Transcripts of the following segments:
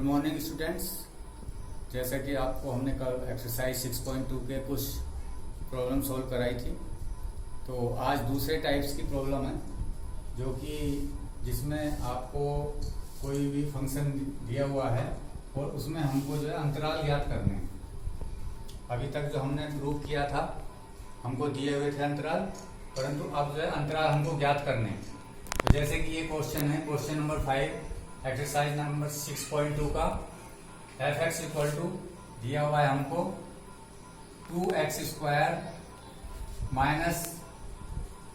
Morning students. जैसा कि आपको हमने कल एक्सरसाइज 6.2 के कुछ प्रॉब्लम सॉल्व कराई थी, तो आज दूसरे टाइप्स की प्रॉब्लम है जो कि जिसमें आपको कोई भी फंक्शन दिया हुआ है और उसमें हमको जो है अंतराल ज्ञात करने हैं। अभी तक जो हमने प्रूव किया था हमको दिए हुए थे अंतराल, परंतु अब जो है अंतराल हमको ज्ञात करने हैं। तो जैसे कि ये क्वेश्चन है, क्वेश्चन नंबर 5 एक्सरसाइज नंबर 6.2 का f(x) इक्वल टू दिया हुआ है हमको 2x² minus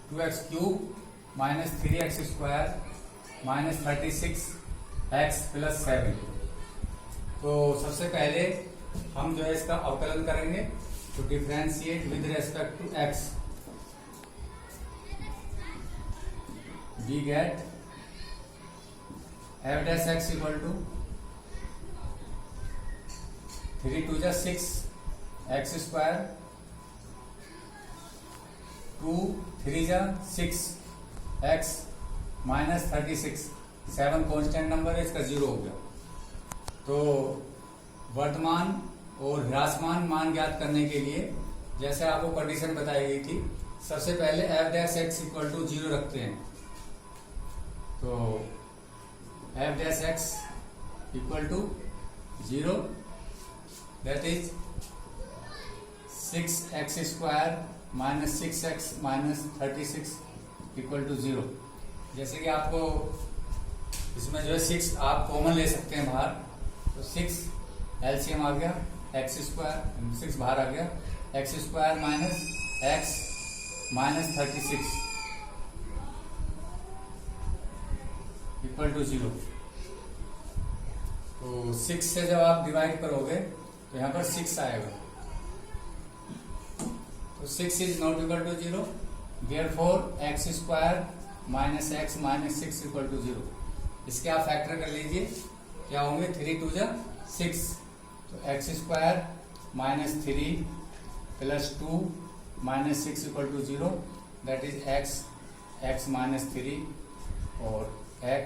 2x³ minus 3x² minus 36x plus 7। तो सबसे पहले हम जो है इसका अवकलन करेंगे। तो differentiate with respect to x, we get f(x) equal to 3 2 जा 6 x² 2 3 जा 6 x माइनस 36 7 कॉन्स्टेंट नंबर है, इसका 0 हो गया। तो वर्तमान और ह्रासमान मान ज्ञात करने के लिए जैसे आपको कंडीशन बताई गई थी, सबसे पहले f(x) इक्वल टू 0 रखते हैं। तो f(x) equal to 0 that is 6x² minus 6x minus 36 equal to 0। जैसे कि आपको इसमें जो है 6 आप कॉमन ले सकते हैं बाहर, तो 6 एलसीएम आ गया, x² 6 बाहर आ गया, x² minus x minus 36 equal to 0। तो 6 से जब आप डिवाइड करोगे तो यहाँ पर 6 आएगा। तो 6 is not equal to 0, therefore x² minus x minus 6 equal to 0। इसके आप फैक्टर कर लीजिए, क्या होंगे 3 2 जा 6, तो x² minus 3 plus 2 minus 6 equal to 0, that is x minus 3 और x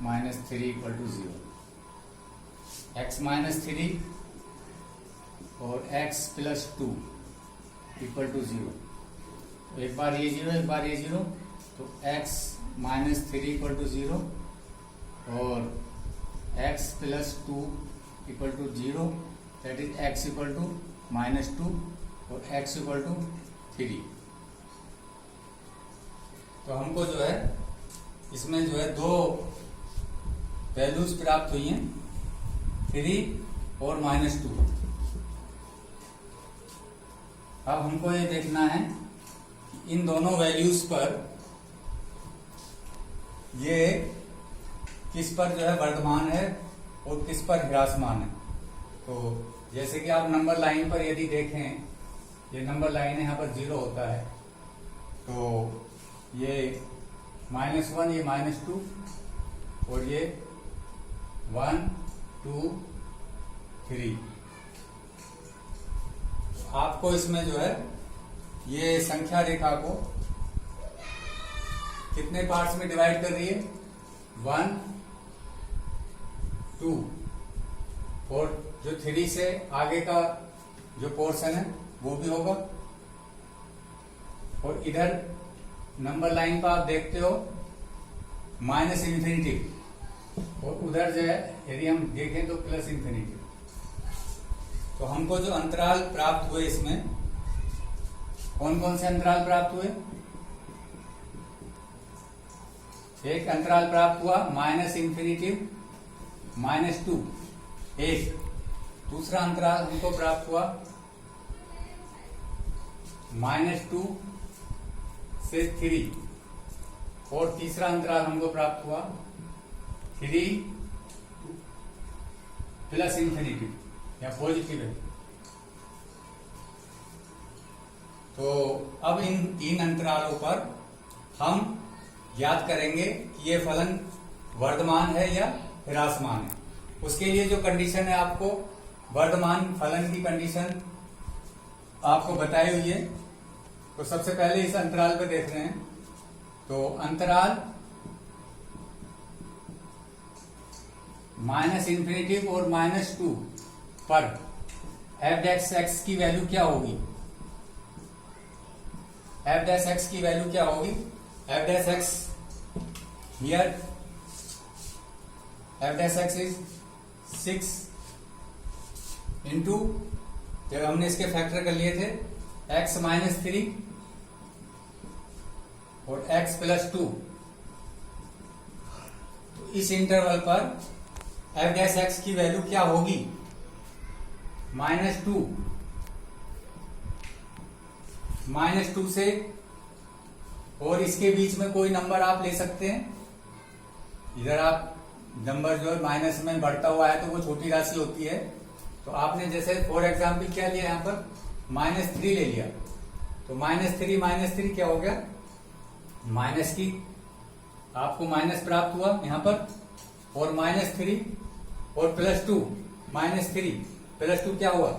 minus 3 equal to 0। x minus 3 और x प्लस 2 इक्वल टू 0। तो एक बार ये 0 एक बार ये 0, तो x माइनस 3 इक्वल टू 0 और x plus 2 equal to 0, that is x equal to minus 2 और x इक्वल टू 3। तो हमको जो है इसमें जो है दो वैल्यूज प्राप्त हुई हैं, 3 और माइनस 2। अब हमको ये देखना है कि इन दोनों वैल्यूज पर ये किस पर जो है वर्धमान है और किस पर ह्रासमान है। तो जैसे कि आप नंबर लाइन पर यदि देखें, ये नंबर लाइन है, यहाँ पर 0 होता है, तो ये -1 ये -2 और ये 1 2 3। आपको इसमें जो है ये संख्या रेखा को कितने पार्ट्स में डिवाइड कर रही है, 1 2, और जो 3 से आगे का जो पोर्शन है वो भी होगा। और इधर नंबर लाइन पर आप देखते हो -∞, और उधर जो है यदि हम देखें तो +∞। तो हमको जो अंतराल प्राप्त हुए, इसमें कौन कौन से अंतराल प्राप्त हुए। एक अंतराल प्राप्त हुआ -∞, -2 एक। दूसरा अंतराल हमको प्राप्त हुआ -2 से 3, और तीसरा अंतराल हमको प्राप्त हुआ 3 +∞ या पॉजिटिव है। तो अब इन 3 अंतरालों पर हम ज्ञात करेंगे कि ये फलन वर्धमान है या ह्रासमान है। उसके लिए जो कंडीशन है, आपको वर्धमान फलन की कंडीशन आपको बताई हुई है। तो सबसे पहले इस अंतराल पे देख रहे हैं, तो अंतराल माइनस इन्फिनिटी और -2 पर एफ डैश एक्स की वैल्यू क्या होगी? एफ डैश एक्स की वैल्यू क्या होगी? F dash x here F dash x is 6 into, जब हमने इसके फैक्टर कर लिए थे x -3 और x +2, तो इस इंटरवल पर एफ डैश एक्स की वैल्यू क्या होगी? -2 -2 से, और इसके बीच में कोई नंबर आप ले सकते हैं। इधर आप नंबर जो है माइनस में बढ़ता हुआ है तो वो छोटी राशि होती है, तो आपने जैसे फॉर एग्जाम्पल क्या लिया यहाँ पर -3 ले लिया, तो -3 क्या हो गया? माइनस की आपको माइनस प्राप्त हुआ यहाँ पर, और -3 और +2 -3 +2 क्या हुआ?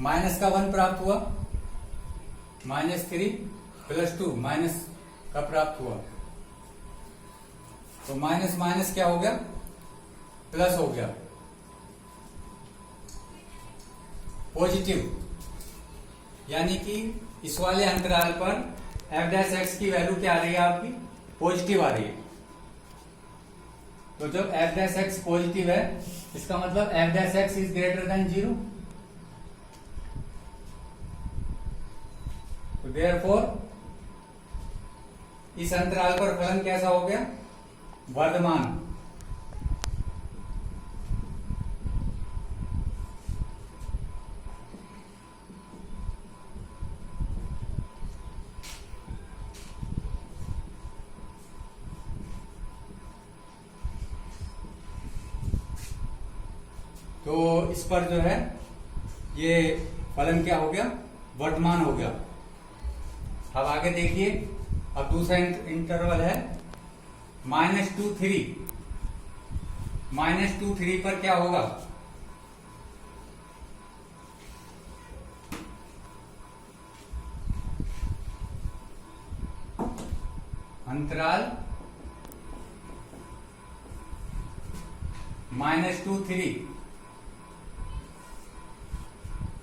माइनस का 1 प्राप्त हुआ, -3 +2 माइनस का प्राप्त हुआ, तो माइनस माइनस क्या हो गया? प्लस हो गया, पॉजिटिव। यानी कि इस वाले अंतराल पर एफ डैश एक्स की वैल्यू क्या आ रही है आपकी? पॉजिटिव आ रही है। तो जब एफ डैश एक्स पॉजिटिव है, इसका मतलब F dash x is greater than 0। तो देयरफॉर इस अंतराल पर फलन कैसा हो गया? वर्धमान। तो इस पर जो है ये फलन क्या हो गया? वर्धमान हो गया। अब आगे देखिए, अब दूसरा इंटरवल है -2 3। -2 3 पर क्या होगा? अंतराल -2 3।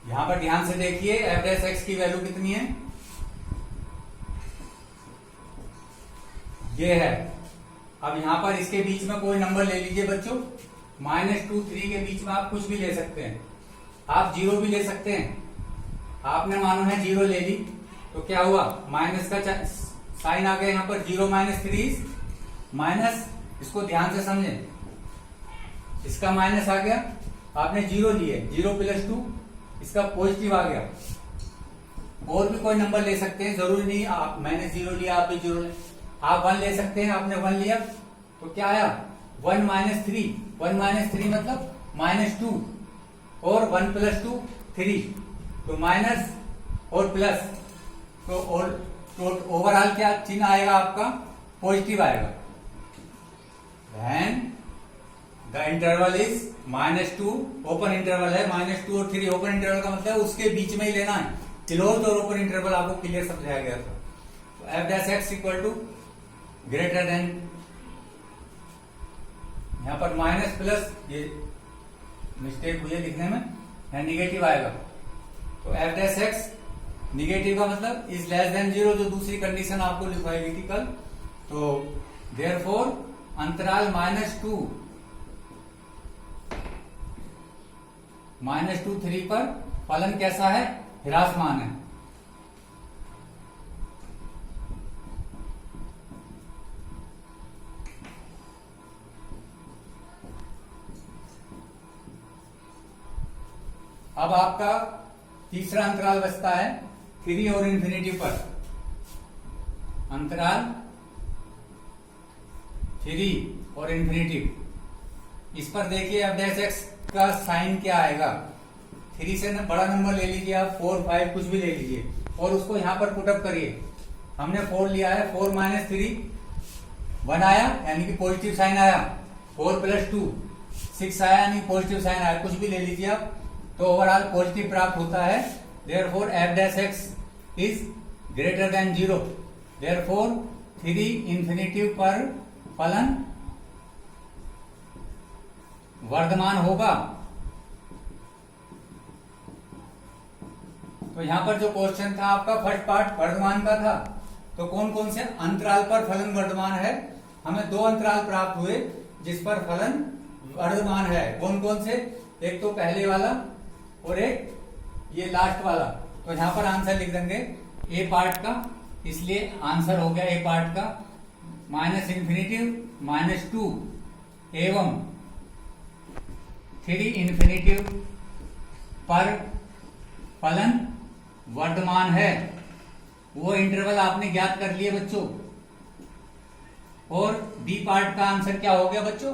यहां पर ध्यान से देखिए, एफ डैश एक्स की वैल्यू कितनी है? ये है। अब यहां पर इसके बीच में कोई नंबर ले लीजिए बच्चों। -2 3 के बीच में आप कुछ भी ले सकते हैं, आप 0 भी ले सकते हैं। आपने मानो है 0 ले ली, तो क्या हुआ? माइनस का साइन आ गया यहां पर, 0 -3 माइनस, इसको ध्यान से समझें, इसका माइनस आ गया, आपने 0 लिए, 0 +2, इसका पॉजिटिव आ गया। और भी कोई नंबर ले सकते हैं, जरूरी नहीं आप, मैंने 0 लिया आप भी 0 ले, आप 1 ले सकते हैं। आपने 1 लिया तो क्या आया? 1 -3, 1 -3 मतलब -2, और 1 +2 3, तो माइनस और प्लस, तो ओवरऑल क्या चिन्ह आएगा आपका? पॉजिटिव आएगा। Then the interval is -2, open interval है, -2 और 3 ओपन इंटरवल का मतलब उसके बीच में ही लेना है। क्लोज और ओपन इंटरवल आपको क्लियर समझाया गया था। तो F dash X equal to greater than, यहां पर माइनस प्लस, ये मिस्टेक हुई है लिखने में, यहां निगेटिव आएगा। तो एफ डैश एक्स निगेटिव का मतलब इज लेस देन 0, जो दूसरी कंडीशन आपको लिखवाई गई थी कल। तो देयरफॉर अंतराल -2 3 पर फलन कैसा है? ह्रासमान है। अब आपका तीसरा अंतराल बचता है 3 और इन्फिनिटी पर। अंतराल 3 और इन्फिनिटी, इस पर देखिए एफ डैश एक्स का साइन क्या आएगा? 3 से बड़ा नंबर ले लीजिए आप, 4 5 कुछ भी ले लीजिए, और उसको यहां पर पुटअप करिए। हमने 4 लिया है, 4 -3 1 आया, यानी कि पॉजिटिव साइन आया। 4 +2 6 आया, यानी पॉजिटिव साइन आया। कुछ भी ले लीजिए आप, तो ओवरऑल पॉजिटिव प्राप्त होता है। Therefore F dash x is greater than 0। Therefore 3 infinity पर फलन वर्धमान होगा। तो यहां पर जो क्वेश्चन था आपका फर्स्ट पार्ट वर्धमान का था, तो कौन कौन से अंतराल पर फलन वर्धमान है? हमें दो अंतराल प्राप्त हुए जिस पर फलन वर्धमान है। कौन कौन से? एक तो पहले वाला और एक ये लास्ट वाला। तो यहां पर आंसर लिख देंगे ए पार्ट का, इसलिए आंसर हो गया ए पार्ट का -∞ -2 एवं 3 ∞ पर फलन वर्धमान है। वो इंटरवल आपने ज्ञात कर लिए बच्चों। और बी पार्ट का आंसर क्या हो गया बच्चों?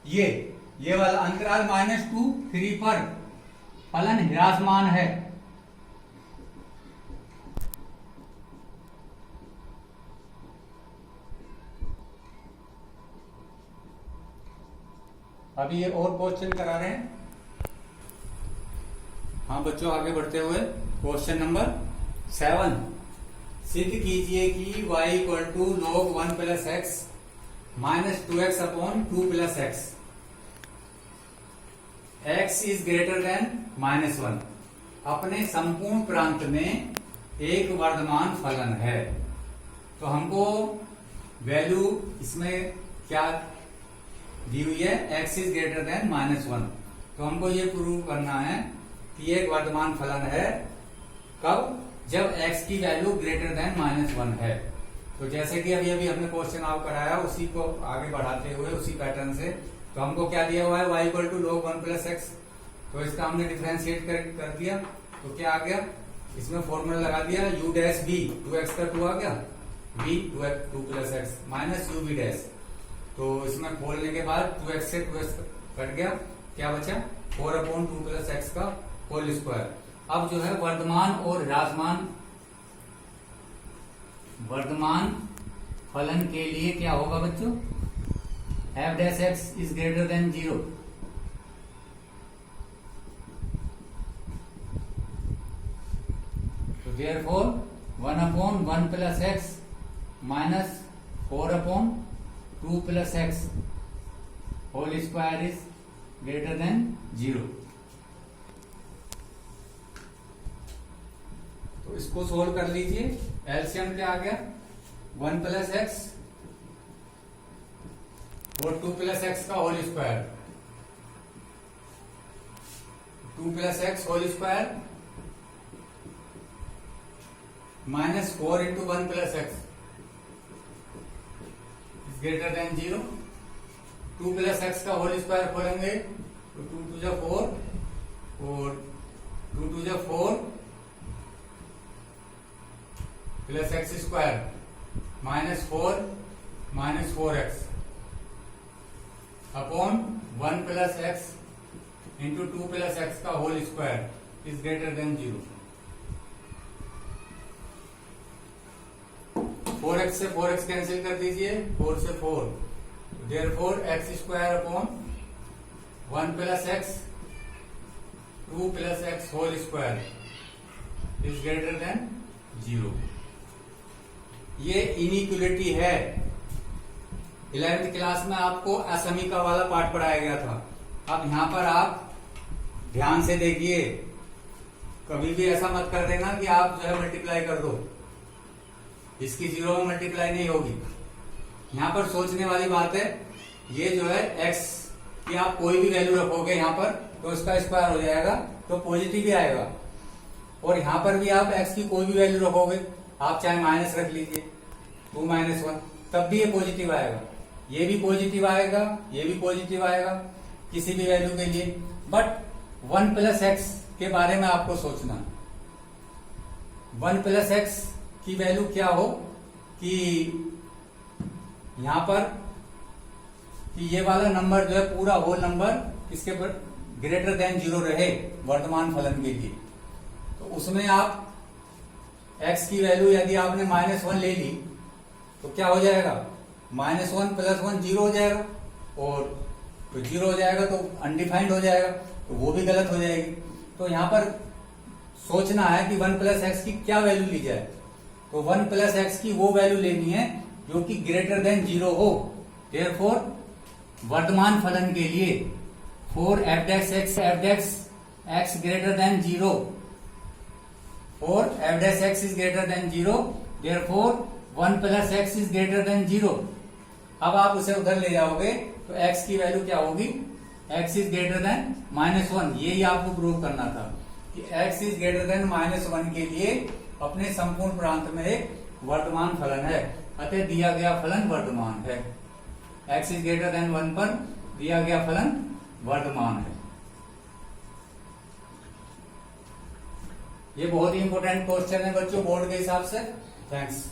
ये वाला अंतराल -2 3 पर फलन ह्रासमान है। अभी ये और क्वेश्चन करा रहे हैं। हाँ बच्चों, आगे बढ़ते हुए क्वेश्चन नंबर 7 सिद्ध कीजिए कि y equal to log 1 plus x minus 2x upon 2 plus X, x is greater than -1 अपने संपूर्ण प्रांत में एक वर्धमान फलन है। तो हमको वैल्यू इसमें क्या दी हुई है? x is greater than -1। तो हमको ये प्रूव करना है कि एक वर्धमान फलन है। कब? जब x की वैल्यू ग्रेटर देन -1 है। तो जैसे कि अभी हमने क्वेश्चन आउट कराया, उसी को आगे बढ़ाते हुए उसी पैटर्न से, तो हमको क्या दिया हुआ है? y equal to log 1 plus X. तो इसका हमने डिफरेंशिएट कर दिया, तो क्या आ गया? इसमें फॉर्मूला लगा दिया u डैश b, 2x का 2 आ गया, b 2 plus x minus u b dash. तो इसमें खोलने के बाद 2x से 2x कट गया, क्या बचा? 4 अपॉन 2 प्लस एक्स का होल स्क्वायर। अब जो है वर्धमान और ह्रासमान फलन के लिए क्या होगा बच्चों? f dash x is greater than 0। तो therefore 1 upon 1 plus x minus 4 upon 2 plus x whole square is greater than 0। तो इसको सोल्व कर लीजिए। एलसीएम क्या आ गया? 1 प्लस एक्स और 2 प्लस एक्स का whole square, 2 plus x whole square minus 4 into 1 plus x is greater than 0। 2 plus x का whole square खोलेंगे तो 2 टू जा 4 और 2 टू जा 4 plus x square minus 4 x upon 1 plus x into 2 plus x का whole square is greater than 0। 4x से 4x cancel कर दीजिए, 4 से 4, therefore x square upon 1 plus x 2 plus x whole square is greater than 0। ये inequality है। 11th class में आपको असमीका वाला पार्ट पढ़ाया गया था। अब यहां पर आप ध्यान से देखिए, कभी भी ऐसा मत कर देना कि आप जो है मल्टीप्लाई कर दो, इसकी 0 में मल्टीप्लाई नहीं होगी। यहां पर सोचने वाली बात है, ये जो है x की आप कोई भी वैल्यू रखोगे यहां पर तो इसका स्क्वायर हो जाएगा, तो पॉजिटिव ही आएगा। और यहां पर भी आप x की कोई भी वैल्यू रखोगे, आप चाहे माइनस रख लीजिए 2 - 1, तब भी ये पॉजिटिव आएगा, ये भी पॉजिटिव आएगा, ये भी पॉजिटिव आएगा किसी भी वैल्यू के लिए। बट 1 प्लस एक्स के बारे में आपको सोचना, 1 प्लस एक्स की वैल्यू क्या हो कि यहां पर कि ये वाला नंबर जो है पूरा होल नंबर इसके पर ग्रेटर देन 0 रहे वर्तमान फलन के लिए। तो उसमें आप x की वैल्यू यदि आपने -1 ले ली तो क्या हो जाएगा? -1 + 1 0 हो जाएगा, और तो 0 हो जाएगा तो अनडिफाइंड हो जाएगा, तो वो भी गलत हो जाएगी। तो यहां पर सोचना है कि 1 प्लस एक्स की क्या वैल्यू ली जाए। तो 1 प्लस एक्स की वो वैल्यू लेनी है जो कि ग्रेटर देन 0 हो। देयरफॉर वर्तमान फलन के लिए for f dash x greater than 0, for f dash x is greater than 0, therefore 1 plus x is greater than 0. अब आप उसे उधर ले जाओगे तो x की वैल्यू क्या होगी, x is greater than -1. यही आपको प्रूव करना था कि x is greater than -1 के लिए अपने संपूर्ण प्रांत में एक वर्तमान फलन है, अतः दिया गया फलन वर्तमान है. x is greater than 1 पर दिया गया फलन वर्तमान है. ये बहुत ही इंपॉर्टेंट क्वेश्चन है बच्चों बोर्ड के हिसाब से. थैंक्स.